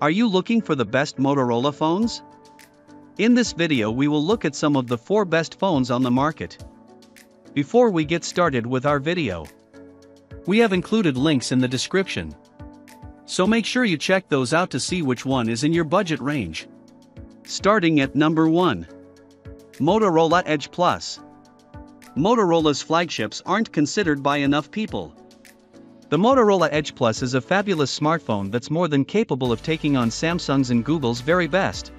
Are you looking for the best Motorola phones? In this video we will look at some of the 4 best phones on the market. Before we get started with our video, we have included links in the description. So make sure you check those out to see which one is in your budget range. Starting at number 1. Motorola Edge Plus. Motorola's flagships aren't considered by enough people. The Motorola Edge Plus is a fabulous smartphone that's more than capable of taking on Samsung's and Google's very best.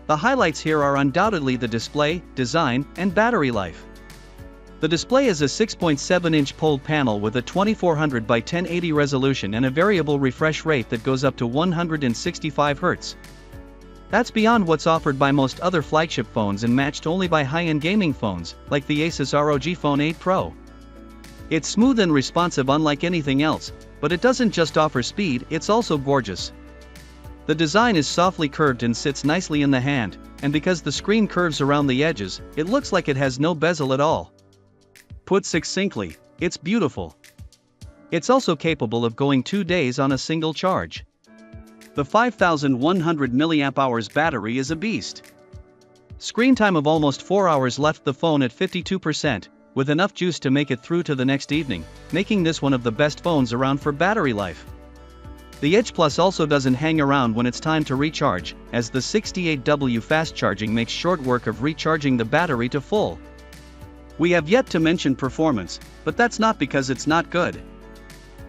The highlights here are undoubtedly the display, design, and battery life. The display is a 6.7-inch POLED panel with a 2400 by 1080 resolution and a variable refresh rate that goes up to 165 Hz. That's beyond what's offered by most other flagship phones and matched only by high-end gaming phones, like the Asus ROG Phone 8 Pro. It's smooth and responsive unlike anything else, but it doesn't just offer speed, it's also gorgeous. The design is softly curved and sits nicely in the hand, and because the screen curves around the edges, it looks like it has no bezel at all. Put succinctly, it's beautiful. It's also capable of going 2 days on a single charge. The 5100 mAh battery is a beast. Screen time of almost 4 hours left the phone at 52%, with enough juice to make it through to the next evening, making this one of the best phones around for battery life. The Edge Plus also doesn't hang around when it's time to recharge, as the 68W fast charging makes short work of recharging the battery to full. We have yet to mention performance, but that's not because it's not good.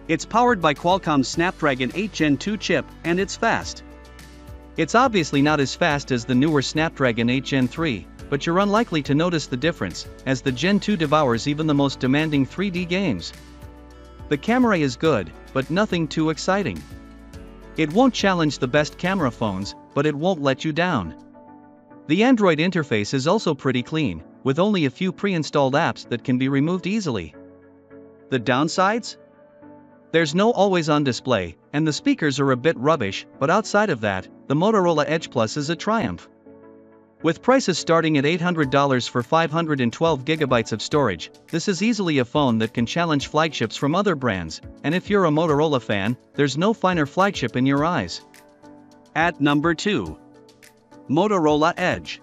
It's powered by Qualcomm's Snapdragon 8 Gen 2 chip, and it's fast. It's obviously not as fast as the newer Snapdragon 8 Gen 3, but you're unlikely to notice the difference, as the Gen 2 devours even the most demanding 3D games. The camera is good, but nothing too exciting. It won't challenge the best camera phones, but it won't let you down. The Android interface is also pretty clean, with only a few pre-installed apps that can be removed easily. The downsides? There's no always-on display, and the speakers are a bit rubbish, but outside of that, the Motorola Edge Plus is a triumph. With prices starting at $800 for 512 GB of storage, this is easily a phone that can challenge flagships from other brands, and if you're a Motorola fan, there's no finer flagship in your eyes. At number 2. Motorola Edge.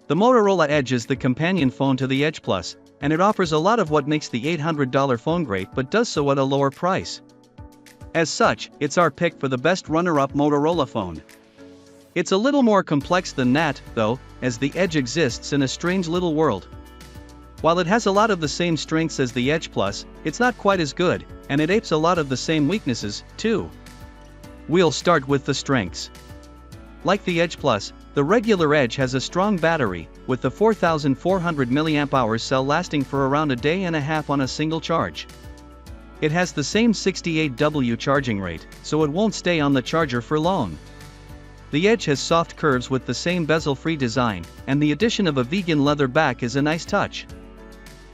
The Motorola Edge is the companion phone to the Edge Plus, and it offers a lot of what makes the $800 phone great but does so at a lower price. As such, it's our pick for the best runner-up Motorola phone. It's a little more complex than that, though, as the Edge exists in a strange little world. While it has a lot of the same strengths as the Edge Plus, it's not quite as good, and it apes a lot of the same weaknesses, too. We'll start with the strengths. Like the Edge Plus, the regular Edge has a strong battery, with the 4400 mAh cell lasting for around a day and a half on a single charge. It has the same 68W charging rate, so it won't stay on the charger for long. The Edge has soft curves with the same bezel-free design, and the addition of a vegan leather back is a nice touch.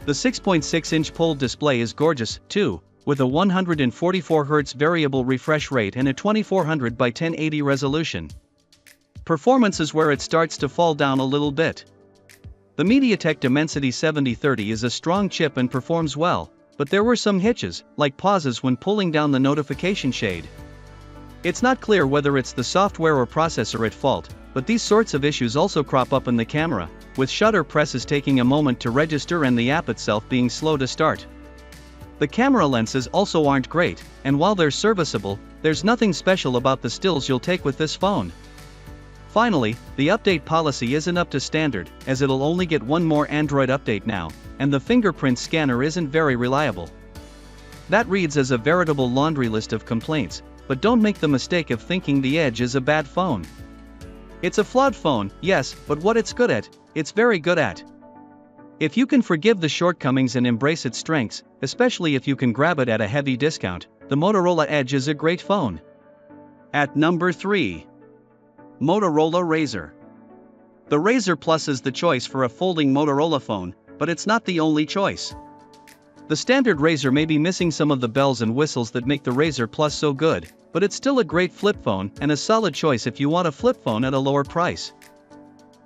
The 6.6-inch POLED display is gorgeous, too, with a 144 Hz variable refresh rate and a 2400 by 1080 resolution. Performance is where it starts to fall down a little bit. The MediaTek Dimensity 7030 is a strong chip and performs well, but there were some hitches, like pauses when pulling down the notification shade. It's not clear whether it's the software or processor at fault, but these sorts of issues also crop up in the camera, with shutter presses taking a moment to register and the app itself being slow to start. The camera lenses also aren't great, and while they're serviceable, there's nothing special about the stills you'll take with this phone. Finally, the update policy isn't up to standard, as it'll only get one more Android update now, and the fingerprint scanner isn't very reliable. That reads as a veritable laundry list of complaints, but don't make the mistake of thinking the Edge is a bad phone. It's a flawed phone, yes, but what it's good at, it's very good at. If you can forgive the shortcomings and embrace its strengths, especially if you can grab it at a heavy discount, the Motorola Edge is a great phone. At number 3. Motorola Razr. The Razr Plus is the choice for a folding Motorola phone, but it's not the only choice. The standard Razr may be missing some of the bells and whistles that make the Razr Plus so good, but it's still a great flip phone and a solid choice if you want a flip phone at a lower price.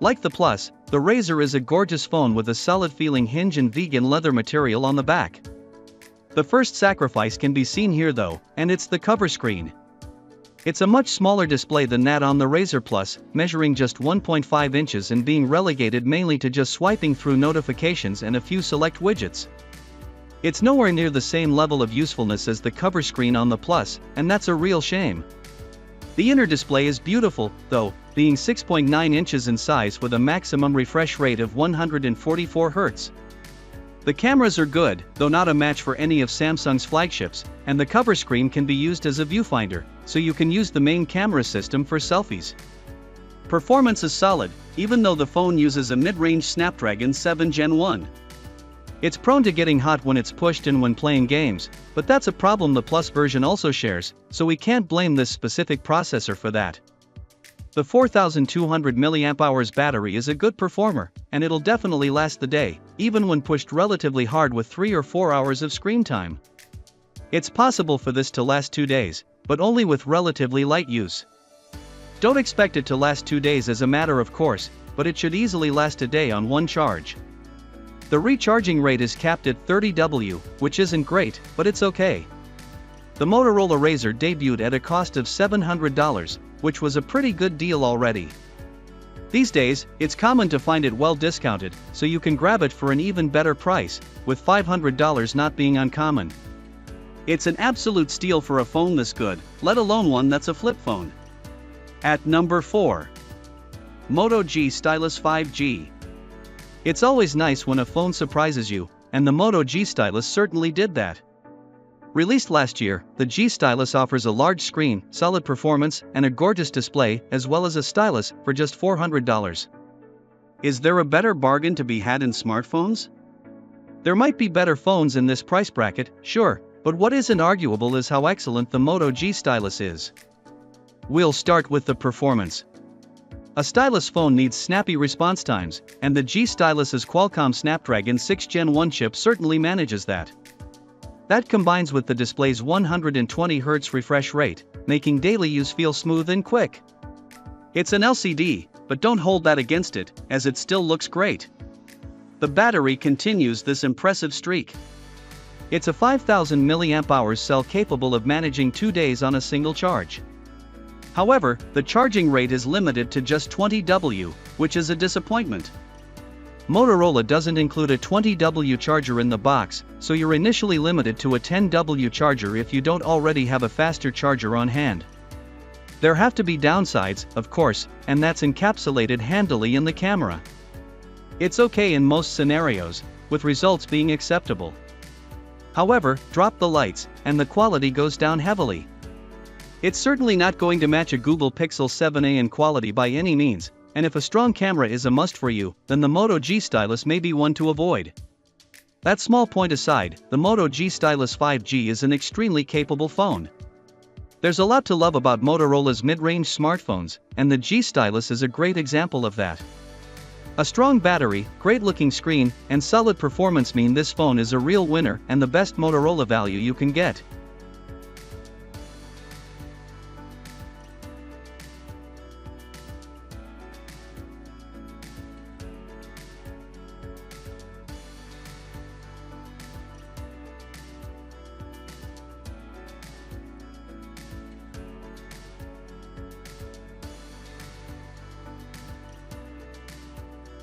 Like the Plus, the Razr is a gorgeous phone with a solid-feeling hinge and vegan leather material on the back. The first sacrifice can be seen here though, and it's the cover screen. It's a much smaller display than that on the Razr Plus, measuring just 1.5 inches and being relegated mainly to just swiping through notifications and a few select widgets. It's nowhere near the same level of usefulness as the cover screen on the Plus, and that's a real shame. The inner display is beautiful, though, being 6.9 inches in size with a maximum refresh rate of 144 Hz. The cameras are good, though not a match for any of Samsung's flagships, and the cover screen can be used as a viewfinder, so you can use the main camera system for selfies. Performance is solid, even though the phone uses a mid-range Snapdragon 7 Gen 1. It's prone to getting hot when it's pushed and when playing games, but that's a problem the Plus version also shares, so we can't blame this specific processor for that. The 4200 mAh battery is a good performer, and it'll definitely last the day, even when pushed relatively hard with 3 or 4 hours of screen time. It's possible for this to last 2 days, but only with relatively light use. Don't expect it to last 2 days as a matter of course, but it should easily last a day on one charge. The recharging rate is capped at 30W, which isn't great, but it's okay. The Motorola Razr debuted at a cost of $700, which was a pretty good deal already. These days, it's common to find it well discounted, so you can grab it for an even better price, with $500 not being uncommon. It's an absolute steal for a phone this good, let alone one that's a flip phone. At number 4. Moto G Stylus 5G. It's always nice when a phone surprises you, and the Moto G Stylus certainly did that. Released last year, the G Stylus offers a large screen, solid performance, and a gorgeous display, as well as a stylus, for just $400. Is there a better bargain to be had in smartphones? There might be better phones in this price bracket, sure, but what isn't arguable is how excellent the Moto G Stylus is. We'll start with the performance. A stylus phone needs snappy response times, and the G Stylus's Qualcomm Snapdragon 6 Gen 1 chip certainly manages that. That combines with the display's 120 Hz refresh rate, making daily use feel smooth and quick. It's an LCD, but don't hold that against it, as it still looks great. The battery continues this impressive streak. It's a 5000 mAh cell capable of managing 2 days on a single charge. However, the charging rate is limited to just 20W, which is a disappointment. Motorola doesn't include a 20W charger in the box, so you're initially limited to a 10W charger if you don't already have a faster charger on hand. There have to be downsides, of course, and that's encapsulated handily in the camera. It's okay in most scenarios, with results being acceptable. However, drop the lights, and the quality goes down heavily. It's certainly not going to match a Google Pixel 7a in quality by any means, and if a strong camera is a must for you, then the Moto G Stylus may be one to avoid. That small point aside, the Moto G Stylus 5G is an extremely capable phone. There's a lot to love about Motorola's mid-range smartphones, and the G Stylus is a great example of that. A strong battery, great-looking screen, and solid performance mean this phone is a real winner and the best Motorola value you can get.